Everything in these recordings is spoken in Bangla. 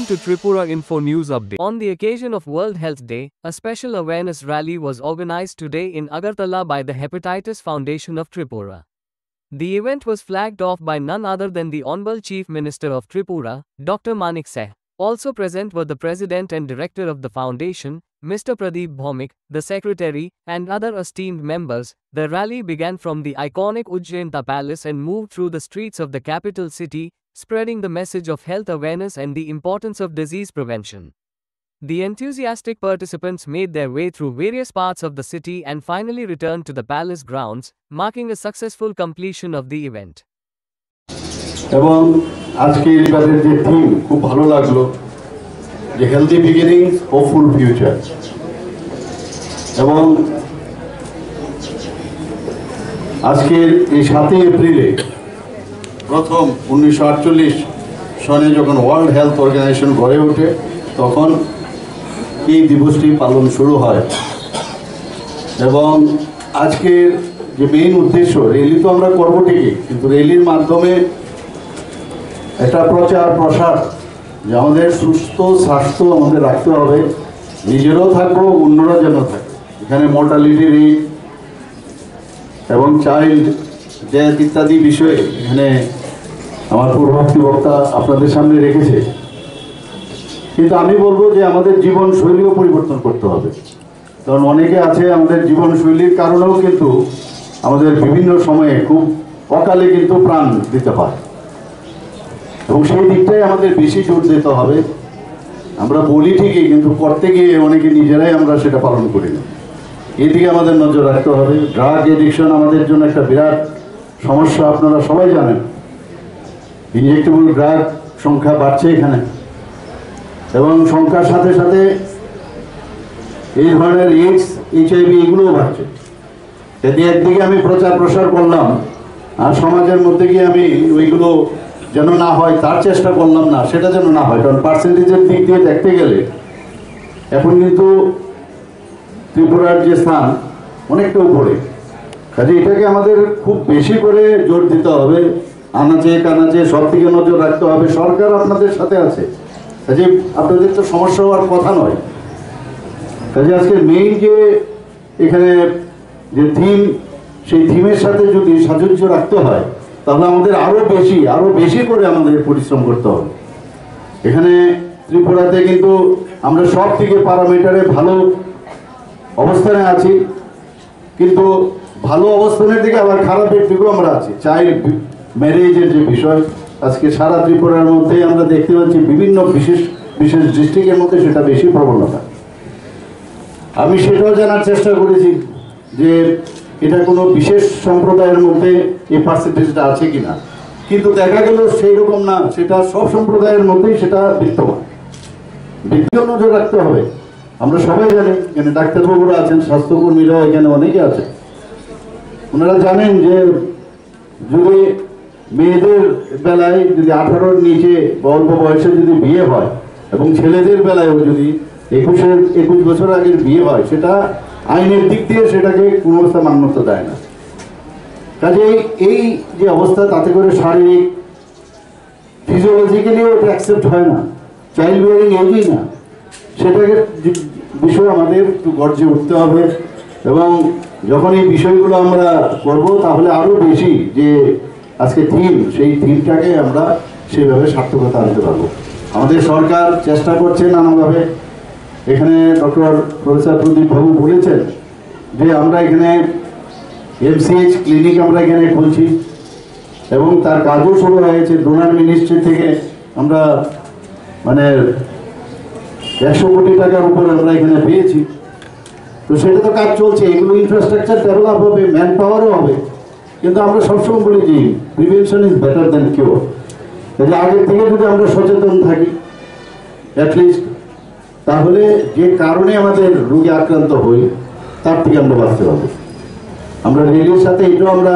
Welcome to Tripura Info News Update. On the occasion of World Health Day, a special awareness rally was organized today in Agartala by the Hepatitis Foundation of Tripura. The event was flagged off by none other than the Honorable Chief Minister of Tripura, Dr. Manik Seh. Also present were the President and Director of the Foundation, Mr. Pradeep Bhaumik, the Secretary, and other esteemed members. The rally began from the iconic Ujjainta Palace and moved through the streets of the capital city, spreading the message of health awareness and the importance of disease prevention. The enthusiastic participants made their way through various parts of the city and finally returned to the palace grounds, marking a successful completion of the event. এবং আজকে এবারের যে থিম খুব ভালো লাগলো যে হেলদি বিগিনিংস হোপফুল ফিউচার এবং আজকের এই 7 এপ্রিলে প্রথম 1948 সনে যখন ওয়ার্ল্ড হেলথ অর্গানাইজেশন গড়ে ওঠে তখন এই দিবসটি পালন শুরু হয় এবং আজকের যে মেইন উদ্দেশ্য র্যালি তো আমরা করব ঠিকই কিন্তু র্যালির মাধ্যমে একটা প্রচার প্রসার যে আমাদের সুস্থ স্বাস্থ্য আমাদের রাখতে হবে নিজেরাও থাকবো অন্যরা যেন থাকে এখানে মর্টালিটি রেট এবং চাইল্ড ডেথ ইত্যাদি বিষয়ে এখানে আমার পূর্ববর্তী বক্তা আপনাদের সামনে রেখেছে কিন্তু আমি বলবো যে আমাদের জীবনশৈলীও পরিবর্তন করতে হবে কারণ অনেকে আছে আমাদের জীবনশৈলীর কারণেও কিন্তু আমাদের বিভিন্ন সময়ে খুব অকালে কিন্তু প্রাণ দিতে পারে এবং সেই দিকটাই আমাদের বেশি জোর দিতে হবে আমরা বলি ঠিকই কিন্তু করতে গিয়ে অনেকে নিজেরাই আমরা সেটা পালন করি না এদিকে আমাদের নজর রাখতে হবে ড্রাগ এডিকশন আমাদের জন্য একটা বিরাট সমস্যা আপনারা সবাই জানেন ইনজেক্টেবল ড্রাগ সংখ্যা বাড়ছে এখানে এবং সংখ্যার সাথে সাথে এই ধরনের এইডস এইচআইভি এগুলোও বাড়ছে যদি একদিকে আমি প্রচার প্রসার করলাম আর সমাজের মধ্যে গিয়ে আমি ওইগুলো যেন না হয় তার চেষ্টা করলাম না সেটা যেন না হয় কারণ পার্সেন্টেজের দিক দিয়ে দেখতে গেলে এখন কিন্তু ত্রিপুরার যে স্থান অনেকটা উপরে কাজে এটাকে আমাদের খুব বেশি করে জোর দিতে হবে আনাচে কানাচে সব দিকে নজর রাখতে হবে সরকার আপনাদের সাথে আছে কাজে আপনাদের তো সমস্যা হওয়ার কথা নয় কাজে আজকে মেইন যে এখানে যে থিম সেই থিমের সাথে যদি সাযুজ্য রাখতে হয় তাহলে আমাদের আরো বেশি করে আমাদের পরিশ্রম করতে হবে এখানে ত্রিপুরাতে কিন্তু আমরা সব থেকে প্যারামিটারে ভালো অবস্থানে আছি কিন্তু ভালো অবস্থানের দিকে আবার খারাপের দিকেও আমরা আছি চাইল্ড ম্যারেজের যে বিষয় আজকে সারা ত্রিপুরার মধ্যে আমরা দেখতে পাচ্ছি বিভিন্ন বিশেষ ডিস্ট্রিক্টের মধ্যে সেটা বেশি প্রবণতা আমি সেটাও জানার চেষ্টা করেছি যে এটা কোনো বিশেষ সম্প্রদায়ের মধ্যে এই পার্সেন্টেজটা আছে কিনা কিন্তু দেখা গেল সেই রকম না সেটা সব সম্প্রদায়ের মধ্যেই সেটা বিদ্যমান বিদ্যুৎ নজর রাখতে হবে আমরা সবাই জানি এখানে ডাক্তারবাবুরা আছেন স্বাস্থ্যকর্মীরাও এখানে অনেকে আছে ওনারা জানেন যে যদি মেয়েদের বেলায় যদি 18-র নিচে অল্প বয়সে যদি বিয়ে হয় এবং ছেলেদের বেলায়ও যদি 21 বছর আগের বিয়ে হয় সেটা আইনের দিক দিয়ে সেটাকে কোনো অবস্থা মান্যতা দেয় না কাজে এই যে অবস্থা তাতে করে শারীরিক ফিজিওলজিক্যালিও এটা অ্যাকসেপ্ট হয় না চাইল্ড বিয়ারিং এজই না সেটাকে বিষয় আমাদের একটু গর্জে উঠতে হবে এবং যখন এই বিষয়গুলো আমরা করব তাহলে আরও বেশি যে আজকে থিম সেই থিমটাকে আমরা সেইভাবে সার্থকতা আনতে পারবো আমাদের সরকার চেষ্টা করছে নানাভাবে এখানে ডক্টর প্রফেসর প্রদীপ বাবু বলেছেন যে আমরা এখানে এমসিএইচ ক্লিনিক আমরা এখানে খুলছি এবং তার কাজও শুরু হয়েছে ডোনার মিনিস্ট্রি থেকে আমরা মানে 100 কোটি টাকার উপর আমরা এখানে পেয়েছি তো সেটা তো কাজ চলছে এগুলো ইনফ্রাস্ট্রাকচার ডেভেলপ হবে ম্যান পাওয়ারও হবে কিন্তু আমরা সবসময় বলি যে prevention is better than cure তাহলে আগের থেকে যদি আমরা সচেতন থাকি অ্যাটলিস্ট তাহলে যে কারণে আমাদের রোগে আক্রান্ত হই তার থেকে আমরা বাঁচতে পারবো আমরা রেলের সাথে এটাও আমরা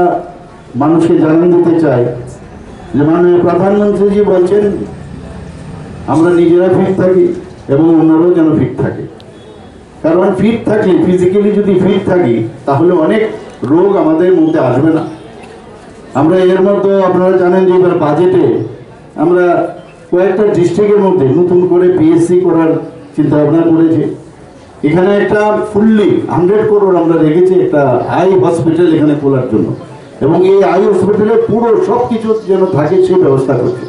মানুষকে জানান দিতে চাই যে মাননীয় প্রধানমন্ত্রীজি বলছেন আমরা নিজেরা ফিট থাকি এবং অন্যরাও যেন ফিট থাকে কারণ ফিট থাকলে ফিজিক্যালি যদি ফিট থাকি তাহলে অনেক রোগ আমাদের মধ্যে আসবে না আমরা এর মধ্যে আপনারা জানেন যে এবার বাজেটে আমরা কয়েকটা ডিস্ট্রিক্টের মধ্যে নতুন করে পিএসসি করার চিন্তা ভাবনা করেছে। এখানে একটা ফুললি 100 করোড় আমরা রেখেছি একটা আই হসপিটাল এখানে খোলার জন্য, এবং এই আই হসপিটালে পুরো সব কিছু যেন থাকে সেই ব্যবস্থা করছে।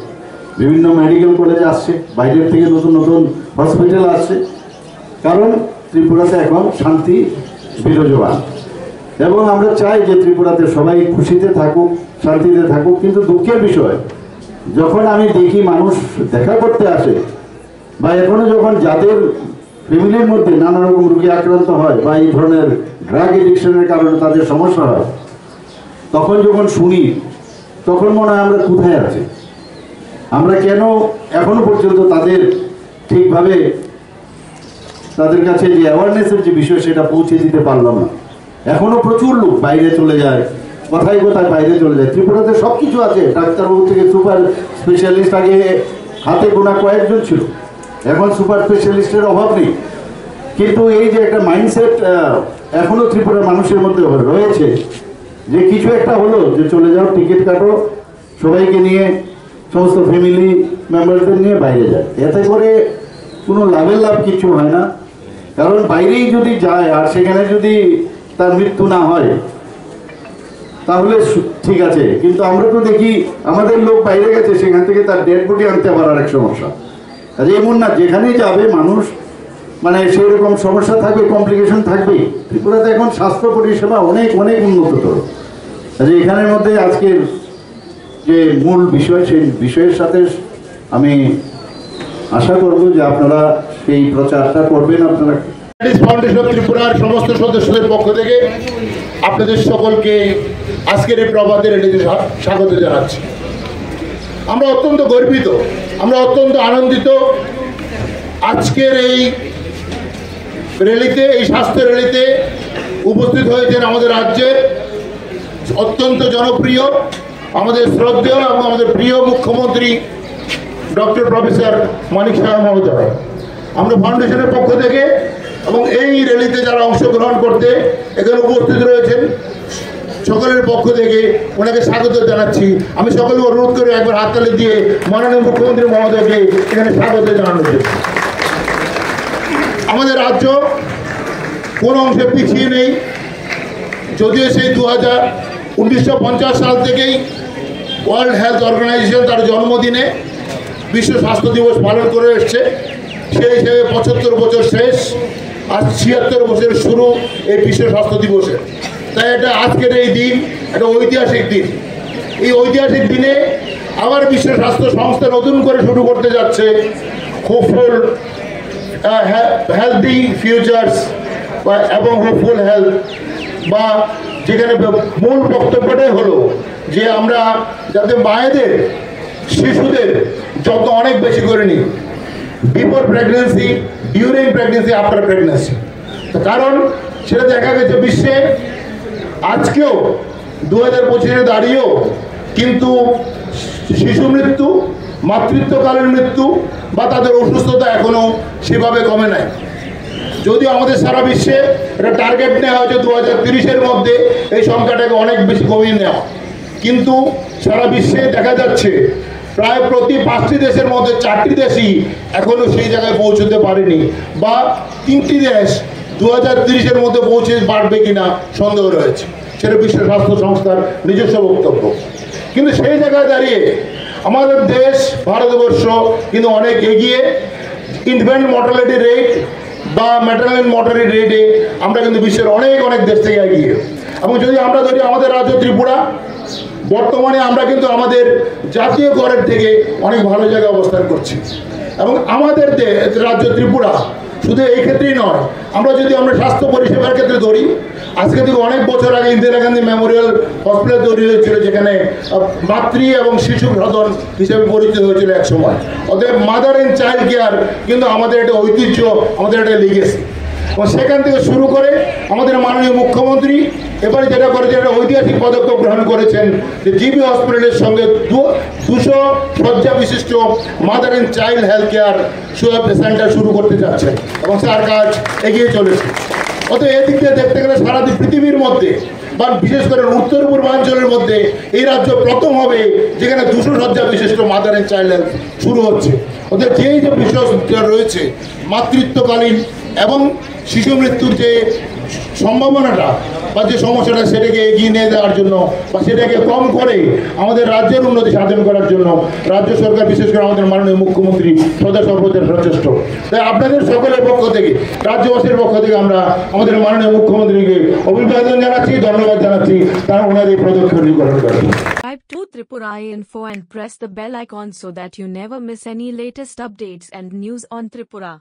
বিভিন্ন মেডিকেল কলেজ আসছে, বাইরের থেকে নতুন নতুন হসপিটাল আসছে, কারণ ত্রিপুরাতে এখন শান্তি বিরাজমান। এবং আমরা চাই যে ত্রিপুরাতে সবাই খুশিতে থাকুক, শান্তিতে থাকুক। কিন্তু দুঃখের বিষয়, যখন আমি দেখি মানুষ দেখা করতে আসে, বা এখনো যখন যাদের ফ্যামিলির মধ্যে নানা রকম রোগে আক্রান্ত হয় বা এই ধরনের ড্রাগ এডিকশনের কারণে তাদের সমস্যা হয়, তখন যখন শুনি তখন মনে হয় আমরা কোথায় আছি, আমরা কেন এখনো পর্যন্ত তাদের ঠিকভাবে তাদের কাছে যে অ্যাওয়ারনেসের যে বিষয় সেটা পৌঁছে দিতে পারলাম না। এখনো প্রচুর লোক বাইরে চলে যায়, কোথায় কোথায় বাইরে চলে যায়। ত্রিপুরাতে সব কিছু আছে, ডাক্তারবাবু থেকে সুপার স্পেশালিস্ট আগে হাতে গোনা কয়েকজন ছিল, এখন সুপার স্পেশালিস্টের অভাব নেই। কিন্তু এই যে একটা মাইন্ডসেট এখনো ত্রিপুরার মানুষের মধ্যে রয়েছে যে কিছু একটা হলো যে চলে যাও, টিকিট কাটো, সবাইকে নিয়ে সমস্ত ফ্যামিলি মেম্বারদের নিয়ে বাইরে যায়। এতে করে কোনো লাভ কিছু হয় না, কারণ বাইরেই যদি যায় আর সেখানে যদি তার মৃত্যু না হয় তাহলে ঠিক আছে। কিন্তু আমরা তো দেখি আমাদের লোক বাইরে গেছে, সেখান থেকে তার ডেড বডি আনতে পারার এক সমস্যা। কাজে এমন না যেখানেই যাবে মানুষ মানে সেই রকম সমস্যা থাকবে, কমপ্লিকেশন থাকবে। ত্রিপুরাতে এখন স্বাস্থ্য পরিষেবা অনেক অনেক উন্নততর। কাজে এখানের মধ্যে আজকের যে মূল বিষয়, সেই বিষয়ের সাথে আমি আশা করব যে আপনারা সেই প্রচারটা করবেন। আপনারা ফাউন্ডেশন অফ ত্রিপুরার সমস্ত সদস্যদের পক্ষ থেকে আপনাদের সকলকে আজকের এই প্রভাতী র্যালিতে স্বাগত জানাচ্ছি। আমরা অত্যন্ত গর্বিত, আমরা অত্যন্ত আনন্দিত আজকের এই র্যালিতে, এই স্বাস্থ্য র্যালিতে উপস্থিত হয়েছেন আমাদের রাজ্যের অত্যন্ত জনপ্রিয়, আমাদের শ্রদ্ধেয় এবং আমাদের প্রিয় মুখ্যমন্ত্রী ডক্টর প্রফেসর মানিক সাহা মহোদয়। আমরা ফাউন্ডেশনের পক্ষ থেকে এবং এই র্যালিতে যারা অংশগ্রহণ করতে এখানে উপস্থিত রয়েছেন সকলের পক্ষ থেকে ওনাকে স্বাগত জানাচ্ছি। আমি সকলকে অনুরোধ করে একবার হাততালি দিয়ে মাননীয় মুখ্যমন্ত্রী মহোদয়কে এখানে স্বাগত জানানোর জন্য। আমাদের রাজ্য কোন অংশে পিছিয়ে নেই, যদিও সেই 1950 সাল থেকেই ওয়ার্ল্ড হেলথ অর্গানাইজেশন তার জন্মদিনে বিশ্ব স্বাস্থ্য দিবস পালন করে এসছে। সেই হিসেবে 75 বছর শেষ, আজ 76 বছরের শুরু এই বিশ্ব স্বাস্থ্য দিবসে। তাই এটা আজকের এই দিন একটা ঐতিহাসিক দিন। এই ঐতিহাসিক দিনে আবার বিশ্ব স্বাস্থ্য সংস্থা নতুন করে শুরু করতে যাচ্ছে হোপফুল হেলদি ফিউচার্স এবং হোপফুল হেলথ, বা যেখানে মূল বক্তব্যটাই হলো যে আমরা যাতে মায়েদের শিশুদের যত্ন অনেক বেশি করে নিই, before pregnancy, during pregnancy, after pregnancy. কারণ সেটা দেখা গেছে বিশ্বে আজকেও 2025-এ দাঁড়িয়েও কিন্তু শিশু মৃত্যু, মাতৃত্বকালীন মৃত্যু বা তাদের অসুস্থতা এখনও সেভাবে কমে নাই। যদিও আমাদের সারা বিশ্বে এটা টার্গেট নেওয়া হয়েছে 2030-এর মধ্যে এই সংখ্যাটাকে অনেক বেশি কমিয়ে নেওয়া, কিন্তু সারা বিশ্বে দেখা যাচ্ছে প্রায় প্রতি 5টি দেশের মধ্যে 4টি দেশই এখনও সেই জায়গায় পৌঁছতে পারেনি, বা 3টি দেশ 2030-এর মধ্যে পৌঁছে পারবে কিনা সন্দেহ রয়েছে। সেটা বিশ্ব স্বাস্থ্য সংস্থার নিজস্ব বক্তব্য। কিন্তু সেই জায়গায় দাঁড়িয়ে আমাদের দেশ ভারতবর্ষ কিন্তু অনেক এগিয়ে। ইনফ্যান্ট মর্টালিটি রেট বা ম্যাটারনাল মর্টালিটি রেটে আমরা কিন্তু বিশ্বের অনেক অনেক দেশ থেকে এগিয়ে। এবং যদি আমরা ধরি আমাদের রাজ্য ত্রিপুরা, বর্তমানে আমরা কিন্তু আমাদের জাতীয় গড়ের থেকে অনেক ভালো জায়গায় অবস্থান করছি। এবং আমাদের রাজ্য ত্রিপুরা শুধু এই ক্ষেত্রেই নয়, আমরা স্বাস্থ্য পরিষেবার ক্ষেত্রে ধরি, আজকে থেকে অনেক বছর আগে ইন্দিরা গান্ধী মেমোরিয়াল হসপিটাল তৈরি হয়েছিল, যেখানে মাতৃ এবং শিশু সদন হিসেবে পরিচিত হয়েছিল এক সময়। অতএব মাদার অ্যান্ড চাইল্ড কেয়ার কিন্তু আমাদের একটা ঐতিহ্য, আমাদের একটা লিগেসি। এবং সেখান থেকে শুরু করে আমাদের মাননীয় মুখ্যমন্ত্রী এবারে যেটা করেছেন, একটা ঐতিহাসিক পদক্ষেপ গ্রহণ করেছেন যে জিবি হসপিটালের সঙ্গে 200 শয্যা বিশিষ্ট mother and child health care centre শুরু করতে যাচ্ছেন এবং তার কাজ এগিয়ে চলেছে। অতএব এদিক দিয়ে দেখতে গেলে সারা পৃথিবীর মধ্যে বা বিশেষ করে উত্তর পূর্বাঞ্চলের মধ্যে এই রাজ্য প্রথম হবে যেখানে 200 শয্যা বিশিষ্ট মাদার অ্যান্ড চাইল্ড হেলথ শুরু হচ্ছে। ওদের যেই যে বিষয় রয়েছে মাতৃত্বকালীন এবং শিশু মৃত্যুর যে সম্ভাবনাটা বা যে সমস্যাটা সেটাকে এগিয়ে নিয়ে যাওয়ার জন্য বা সেটাকে কম করে আমাদের রাজ্যের উন্নতি সাধন করার জন্য রাজ্য সরকার বিশেষ করে আমাদের মাননীয় মুখ্যমন্ত্রী সদা সর্বদা সচেষ্ট। তাই আপনাদের সকলের পক্ষ থেকে রাজ্যবাসীর পক্ষ থেকে আমরা আমাদের মাননীয় মুখ্যমন্ত্রীকে অভিবাদন জানাচ্ছি, ধন্যবাদ জানাচ্ছি তারা ওনার এই পদক্ষেপ গ্রহণ করেন। Subscribe to Tripura Info and press the bell icon so that you never miss any latest updates and news on Tripura.